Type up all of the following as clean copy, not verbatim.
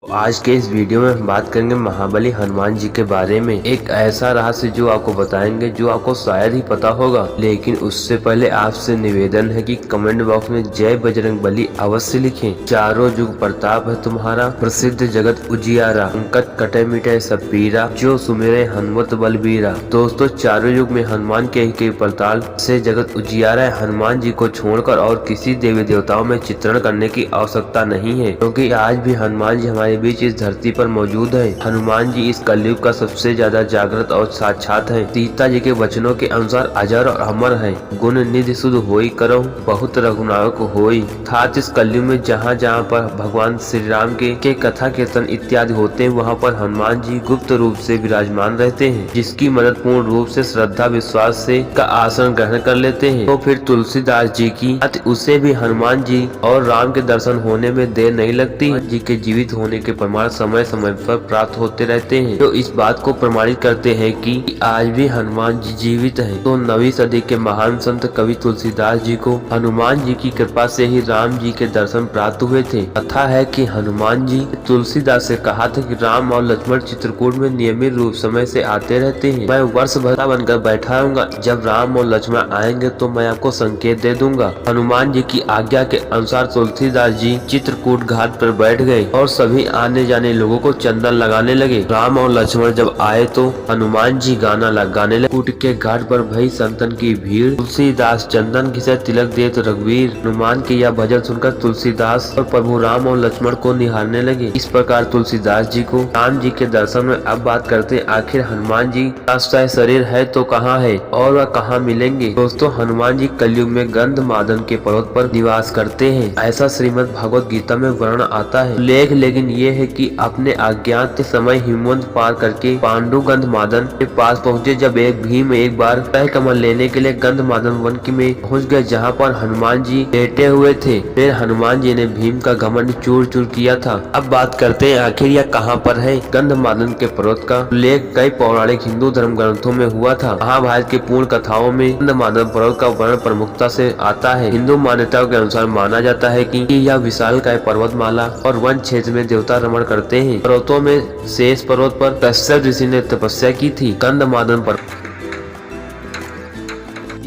आज के इस वीडियो में हम बात करेंगे महाबली हनुमान जी के बारे में। एक ऐसा रहस्य जो आपको बताएंगे जो आपको शायद ही पता होगा, लेकिन उससे पहले आपसे निवेदन है कि कमेंट बॉक्स में जय बजरंगबली अवश्य लिखें। चारों युग प्रताप है तुम्हारा, प्रसिद्ध जगत उजियारा, संकट कटे मिटे सब पीरा, जो सुमेरे हनुमत बलबीरा। दोस्तों, चारों युग में हनुमान के प्रताप से जगत उजियारा है। हनुमान जी को छोड़कर और किसी देवी देवताओं में चित्रण करने की आवश्यकता नहीं है, क्योंकि आज भी हनुमान जी हमारे बीच इस धरती पर मौजूद है। हनुमान जी इस कलयुग का सबसे ज्यादा जागृत और साक्षात है। सीता जी के वचनों के अनुसार अजर और अमर है। गुण निधि शुद्ध होई करो, बहुत रघुनायक होई। अर्थात इस कलयुग में जहाँ जहाँ पर भगवान श्री राम के कथा कीर्तन इत्यादि होते हैं, वहाँ पर हनुमान जी गुप्त रूप से विराजमान रहते हैं, जिसकी मदद पूर्ण रूप से श्रद्धा विश्वास से का आसन ग्रहण कर लेते हैं। तो फिर तुलसीदास जी की उसे भी हनुमान जी और राम के दर्शन होने में देर नहीं लगती। जी के जीवित होने के प्रमाण समय समय पर प्राप्त होते रहते हैं, जो इस बात को प्रमाणित करते हैं कि आज भी हनुमान जी जीवित हैं। तो 9वीं सदी के महान संत कवि तुलसीदास जी को हनुमान जी की कृपा से ही राम जी के दर्शन प्राप्त हुए थे। कथा है कि हनुमान जी तुलसीदास से कहा था कि राम और लक्ष्मण चित्रकूट में नियमित रूप समय से आते रहते हैं। मैं वर्ष भर बनकर बैठा रहूंगा, जब राम और लक्ष्मण आएंगे तो मैं आपको संकेत दे दूंगा। हनुमान जी की आज्ञा के अनुसार तुलसीदास जी चित्रकूट घाट पर बैठ गए और सभी आने जाने लोगों को चंदन लगाने लगे। राम और लक्ष्मण जब आए तो हनुमान जी गाना लगाने लगे। कूट के घाट पर भई संतन की भीड़, तुलसीदास चंदन घिसे तिलक दे तो रघुवीर। हनुमान के यह भजन सुनकर तुलसीदास और प्रभु राम और लक्ष्मण को निहारने लगे। इस प्रकार तुलसीदास जी को राम जी के दर्शन में अब बात करते आखिर हनुमान जी का शरीर है तो कहाँ है और वह कहाँ मिलेंगे। दोस्तों, हनुमान जी कलयुग में गंध मादन के पर्वत पर निवास करते हैं, ऐसा श्रीमद् भगवत गीता में वर्णन आता है। लेकिन ये है कि अपने अज्ञात समय हिमवंत पार करके पांडु गंध मादन के पास पहुँचे। जब भीम एक बार तय कमल लेने के लिए गंध मादन वन में पहुँच गए, जहाँ पर हनुमान जी लेटे हुए थे। फिर हनुमान जी ने भीम का घमंड चूर चूर किया था। अब बात करते हैं आखिर यह कहाँ पर है। गंध मादन के पर्वत का उल्लेख कई पौराणिक हिंदू धर्म ग्रंथों में हुआ था। महाभारत के पूर्ण कथाओं में गंध मादन पर्वत का वर्णन प्रमुखता से आता है। हिंदू मान्यताओं के अनुसार माना जाता है कि यह विशालकाय पर्वतमाला और वन क्षेत्र में देवता रमण करते हैं। पर्वतों में शेष पर्वत पर कश्यप ऋषि ने तपस्या की थी। गंध मादन पर्वत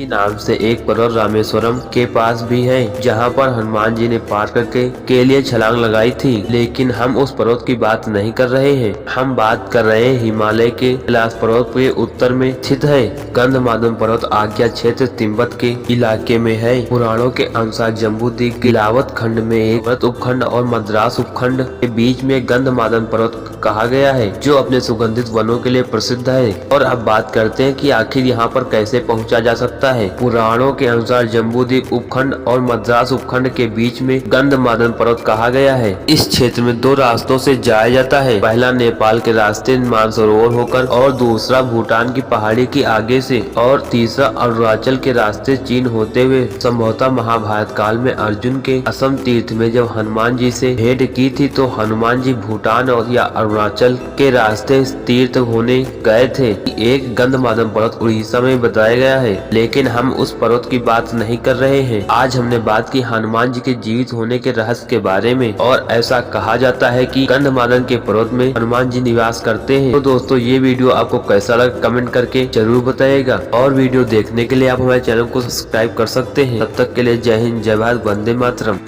नाम से एक पर्वत रामेश्वरम के पास भी है, जहां पर हनुमान जी ने पार करके के लिए छलांग लगाई थी। लेकिन हम उस पर्वत की बात नहीं कर रहे हैं, हम बात कर रहे हैं हिमालय के कैलाश पर्वत के उत्तर में स्थित है। गंध मादन पर्वत आज्ञा क्षेत्र तिब्बत के इलाके में है। पुराणों के अनुसार जम्बूद्वीप गिलावत खंड में एक पर्वत उपखंड और मद्रास उपखंड के बीच में गंध मादन पर्वत कहा गया है, जो अपने सुगंधित वनों के लिए प्रसिद्ध है। और अब बात करते हैं कि आखिर यहाँ पर कैसे पहुँचा जा सकता है। पुराणों के अनुसार जम्बूद्वीप उपखंड और मद्रास उपखंड के बीच में गंध मादन पर्वत कहा गया है। इस क्षेत्र में 2 रास्तों से जाया जाता है। पहला नेपाल के रास्ते मानसरोवर होकर और दूसरा भूटान की पहाड़ी के आगे से और तीसरा अरुणाचल के रास्ते चीन होते हुए। संभवतः महाभारत काल में अर्जुन के असम तीर्थ में जब हनुमान जी से भेंट की थी तो हनुमान जी भूटान और या अरुणाचल के रास्ते तीर्थ होने गए थे। एक गंध मादन पर्वत उड़ीसा में बताया गया है, लेकिन हम उस पर्वत की बात नहीं कर रहे हैं। आज हमने बात की हनुमान जी के जीवित होने के रहस्य के बारे में, और ऐसा कहा जाता है कि गंध मादन के पर्वत में हनुमान जी निवास करते हैं। तो दोस्तों, ये वीडियो आपको कैसा लगा कमेंट करके जरूर बताइएगा, और वीडियो देखने के लिए आप हमारे चैनल को सब्सक्राइब कर सकते हैं। तब तक के लिए जय हिंद, जय भारत, वंदे मातरम।